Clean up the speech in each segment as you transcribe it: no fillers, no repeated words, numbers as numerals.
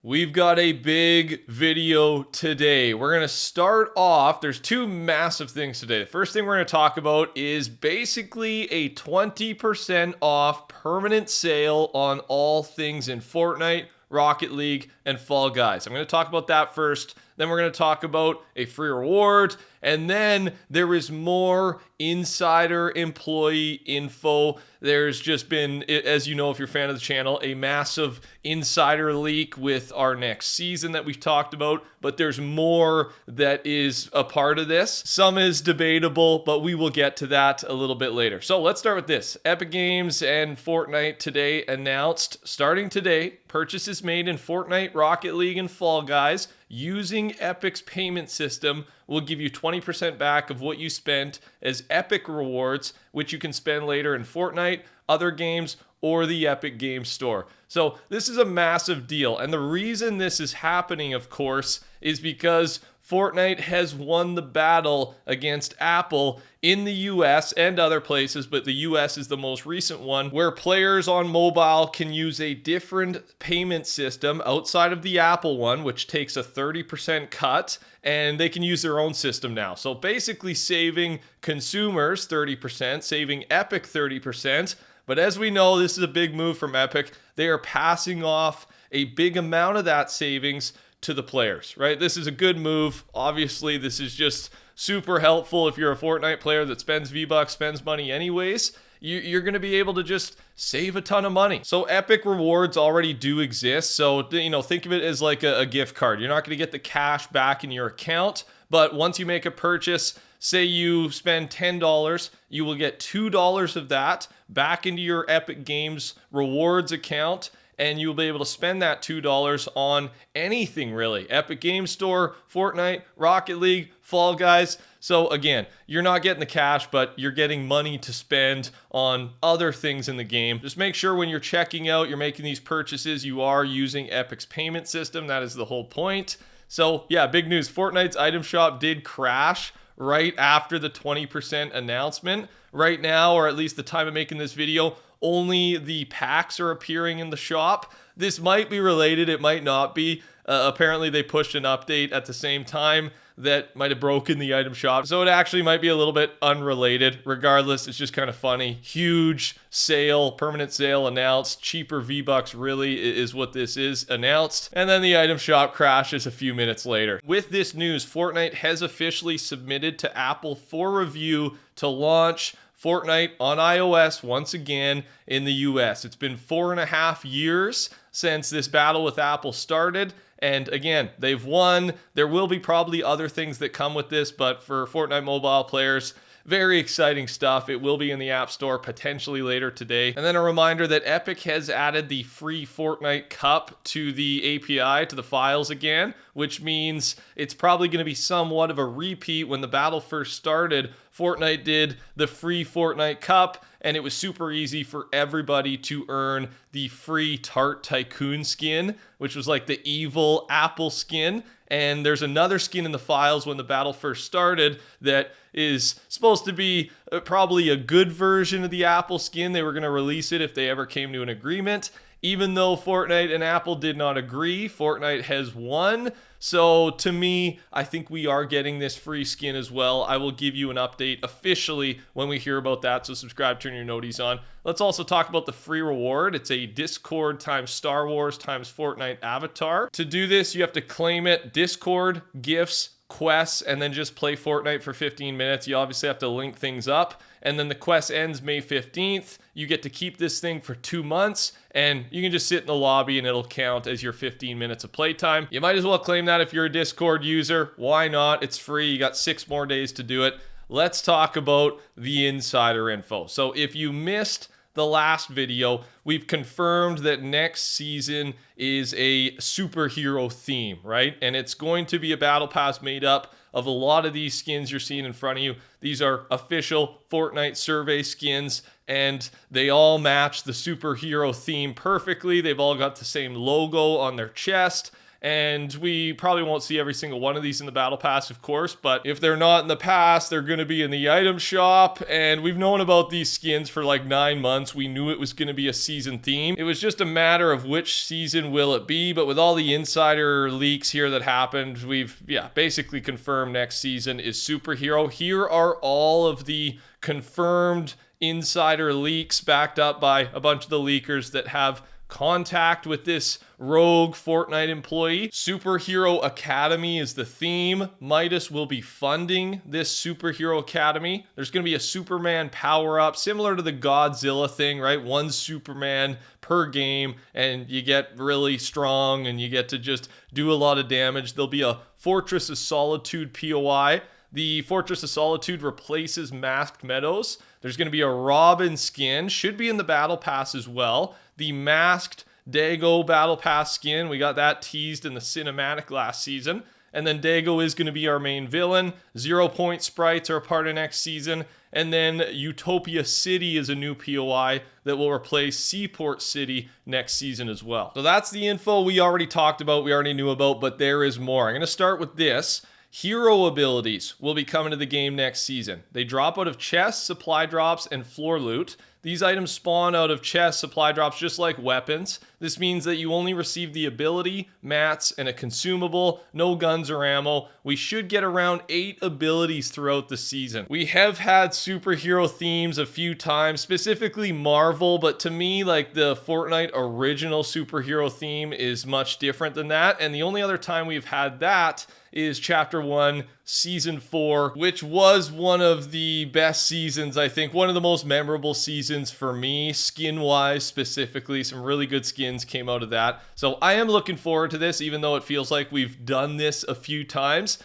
We've got a big video today. We're going to start off. There's two massive things today. The first thing we're going to talk about is basically a 20% off permanent sale on all things in Fortnite, Rocket League, and Fall Guys. I'm going to talk about that first. Then we're going to talk about a free reward. And then there is more insider employee info. There's just been, as you know, if you're a fan of the channel, a massive insider leak with our next season that we've talked about. But there's more that is a part of this. Some is debatable, but we will get to that a little bit later. So let's start with this. Epic Games and Fortnite today announced, starting today, purchases made in Fortnite, Rocket League, and Fall Guys using Epic's payment system will give you 20% back of what you spent as Epic rewards, which you can spend later in Fortnite, other games, or the Epic Games Store. So this is a massive deal. And the reason this is happening, of course, is because Fortnite has won the battle against Apple in the US and other places, but the US is the most recent one, where players on mobile can use a different payment system outside of the Apple one, which takes a 30% cut, and they can use their own system now. So basically saving consumers 30%, saving Epic 30%. But as we know, this is a big move from Epic. They are passing off a big amount of that savings to the players, right? This is a good move. Obviously, this is just super helpful if you're a Fortnite player that spends V-Bucks, spends money anyways. You're going to be able to just save a ton of money. So Epic rewards already do exist. So, think of it as like a gift card. You're not going to get the cash back in your account, but once you make a purchase, say you spend $10, you will get $2 of that back into your Epic Games rewards account, and you'll be able to spend that $2 on anything really. Epic Games Store, Fortnite, Rocket League, Fall Guys. So again, you're not getting the cash, but you're getting money to spend on other things in the game. Just make sure when you're checking out, you're making these purchases, you are using Epic's payment system. That is the whole point. So yeah, big news. Fortnite's item shop did crash right after the 20% announcement. Right now, or at least the time of making this video, only the packs are appearing in the shop. This might be related, it might not be. Apparently they pushed an update at the same time that might have broken the item shop. So it actually might be a little bit unrelated. Regardless, it's just kind of funny. Huge sale, permanent sale announced. Cheaper V-Bucks really is what this is announced. And then the item shop crashes a few minutes later. With this news, Fortnite has officially submitted to Apple for review to launch Fortnite on iOS once again in the US. It's been 4.5 years since this battle with Apple started. And again, they've won. There will be probably other things that come with this, but for Fortnite mobile players, very exciting stuff. It will be in the App Store potentially later today. And then a reminder that Epic has added the free Fortnite Cup to the API, to the files again, which means it's probably going to be somewhat of a repeat. When the battle first started, Fortnite did the free Fortnite Cup, and it was super easy for everybody to earn the free Tart Tycoon skin, which was like the evil Apple skin. And there's another skin in the files when the battle first started that is supposed to be probably a good version of the Apple skin. They were going to release it if they ever came to an agreement. Even though Fortnite and Apple did not agree, Fortnite has won. So to me, I think we are getting this free skin as well. I will give you an update officially when we hear about that, so subscribe, turn your noties on. Let's also talk about the free reward. It's a Discord times Star Wars times Fortnite avatar. To do this, you have to claim it. Discord, gifts, quests, and then just play Fortnite for 15 minutes. You obviously have to link things up. And then the quest ends May 15th. You get to keep this thing for 2 months, and you can just sit in the lobby and it'll count as your 15 minutes of playtime. You might as well claim that if you're a Discord user. Why not? It's free. You got 6 more days to do it. Let's talk about the insider info. So if you missed the last video, we've confirmed that next season is a superhero theme, right? And it's going to be a battle pass made up of a lot of these skins you're seeing in front of you. These are official Fortnite survey skins, and they all match the superhero theme perfectly. They've all got the same logo on their chest, And we probably won't see every single one of these in the battle pass, of course, but if they're not in the past, they're going to be in the item shop. And we've known about these skins for like 9 months. We knew it was going to be a season theme. It was just a matter of which season will it be. But with all the insider leaks here that happened, we've basically confirmed next season is superhero. Here are all of the confirmed insider leaks backed up by a bunch of the leakers that have contact with this rogue Fortnite employee. Superhero Academy is the theme. Midas will be funding this Superhero Academy. There's going to be a Superman power-up, similar to the Godzilla thing, right? One Superman per game, and you get really strong, and you get to just do a lot of damage. There'll be a Fortress of Solitude POI. The Fortress of Solitude replaces Masked Meadows. There's going to be a Robin skin, should be in the Battle Pass as well. The Masked Dago Battle Pass skin, we got that teased in the cinematic last season. And then Dago is going to be our main villain. 0 Point sprites are a part of next season. And then Utopia City is a new POI that will replace Seaport City next season as well. So that's the info we already talked about, we already knew about, but there is more. I'm going to start with this. Hero abilities will be coming to the game next season. They drop out of chests, supply drops, and floor loot. These items spawn out of chests, supply drops, just like weapons. This means that you only receive the ability, mats, and a consumable, no guns or ammo. We should get around 8 abilities throughout the season. We have had superhero themes a few times, specifically Marvel, but to me, like the Fortnite original superhero theme is much different than that. And the only other time we've had that is Chapter 1, Season 4, which was one of the best seasons, I think. One of the most memorable seasons for me, skin-wise specifically. Some really good skins came out of that. So I am looking forward to this, even though it feels like we've done this a few times.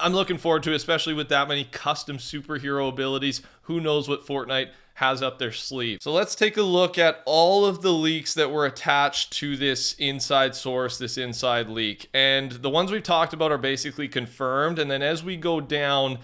I'm looking forward to it, especially with that many custom superhero abilities. Who knows what Fortnite has up their sleeve. So let's take a look at all of the leaks that were attached to this inside source, this inside leak. And the ones we've talked about are basically confirmed. And then as we go down,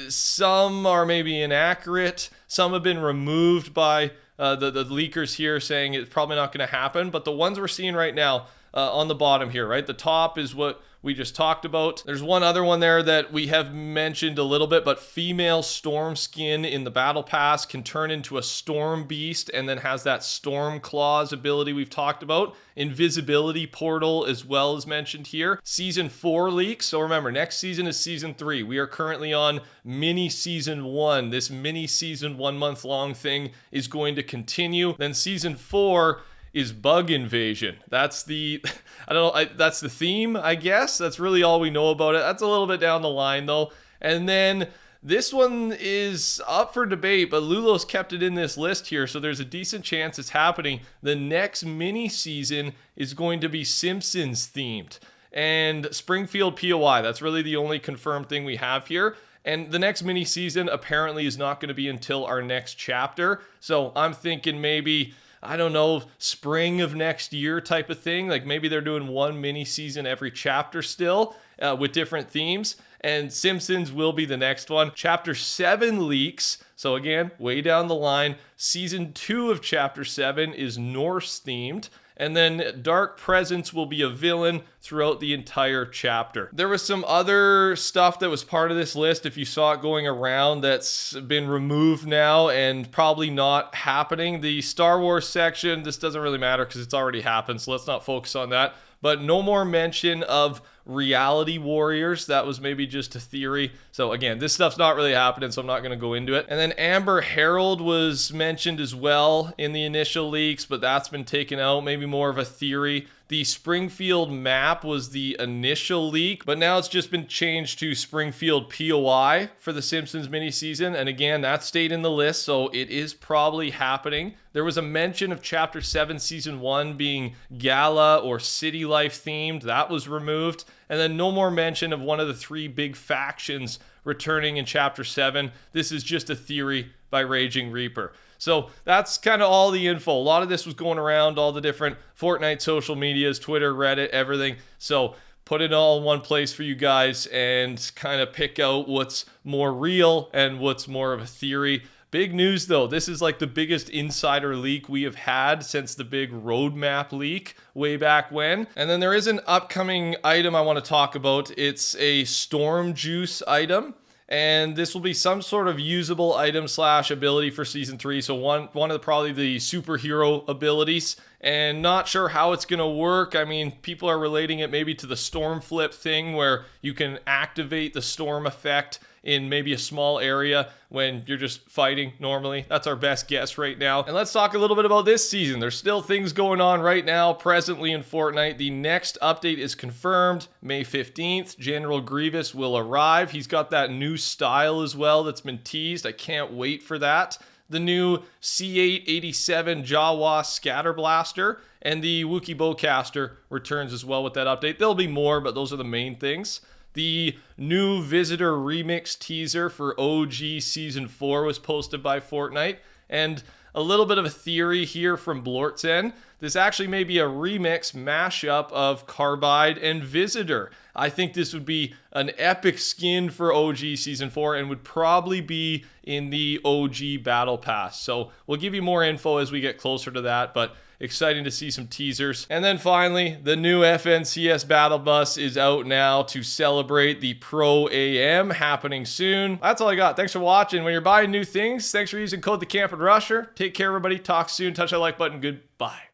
some are maybe inaccurate. Some have been removed by the leakers here saying it's probably not going to happen. But the ones we're seeing right now on the bottom here, right? The top is what we just talked about. There's one other one there that we have mentioned a little bit, but female storm skin in the battle pass can turn into a storm beast and then has that storm claws ability we've talked about. Invisibility portal as well as mentioned here. Season 4 leaks. So remember, next season is season 3. We are currently on mini season 1. This mini season 1 month long thing is going to continue. Then season 4 is bug invasion. That's the, that's the theme, I guess. That's really all we know about it. That's a little bit down the line though. And then this one is up for debate, but Lulo's kept it in this list here, so there's a decent chance it's happening. The next mini season is going to be Simpsons themed. And Springfield POI, that's really the only confirmed thing we have here. And the next mini season apparently is not going to be until our next chapter. So I'm thinking maybe, I don't know, spring of next year type of thing. Like maybe they're doing one mini season every chapter still with different themes. And Simpsons will be the next one. Chapter 7 leaks. So again, way down the line. Season 2 of Chapter 7 is Norse themed. And then Dark Presence will be a villain throughout the entire chapter. There was some other stuff that was part of this list, if you saw it going around, that's been removed now and probably not happening. The Star Wars section, this doesn't really matter because it's already happened, so let's not focus on that. But no more mention of reality warriors. That was maybe just a theory. So again, this stuff's not really happening, so I'm not going to go into it. And then Amber Herald was mentioned as well in the initial leaks, but that's been taken out. Maybe more of a theory. The Springfield map was the initial leak, but now it's just been changed to Springfield POI for the Simpsons mini-season. And again, that stayed in the list, so it is probably happening. There was a mention of Chapter 7 Season 1 being gala or city life themed. That was removed. And then no more mention of one of the 3 big factions returning in Chapter 7. This is just a theory by Raging Reaper. So that's kind of all the info. A lot of this was going around all the different Fortnite social medias, Twitter, Reddit, everything. So put it all in one place for you guys and kind of pick out what's more real and what's more of a theory. Big news though, this is like the biggest insider leak we have had since the big roadmap leak way back when. And then there is an upcoming item I want to talk about. It's a storm juice item. And this will be some sort of usable item slash ability for season 3. So one of probably the superhero abilities, and not sure how it's going to work. I mean, people are relating it maybe to the storm flip thing where you can activate the storm effect in maybe a small area when you're just fighting normally. That's our best guess right now. And let's talk a little bit about this season. There's still things going on right now presently in Fortnite. The next update is confirmed May 15th. General Grievous will arrive. He's got that new style as well that's been teased. I can't wait for that. The new C887 Jawa Scatter Blaster and the Wookiee Bowcaster returns as well with that update. There'll be more, but those are the main things. The new Visitor Remix teaser for OG Season 4 was posted by Fortnite. And a little bit of a theory here from Blortzen. This actually may be a remix mashup of Carbide and Visitor. I think this would be an epic skin for OG Season 4 and would probably be in the OG Battle Pass. So we'll give you more info as we get closer to that, but exciting to see some teasers. And then finally, the new FNCS Battle Bus is out now to celebrate the Pro AM happening soon. That's all I got. Thanks for watching. When you're buying new things, thanks for using code TheCampingRusher. Take care, everybody. Talk soon. Touch that like button. Goodbye.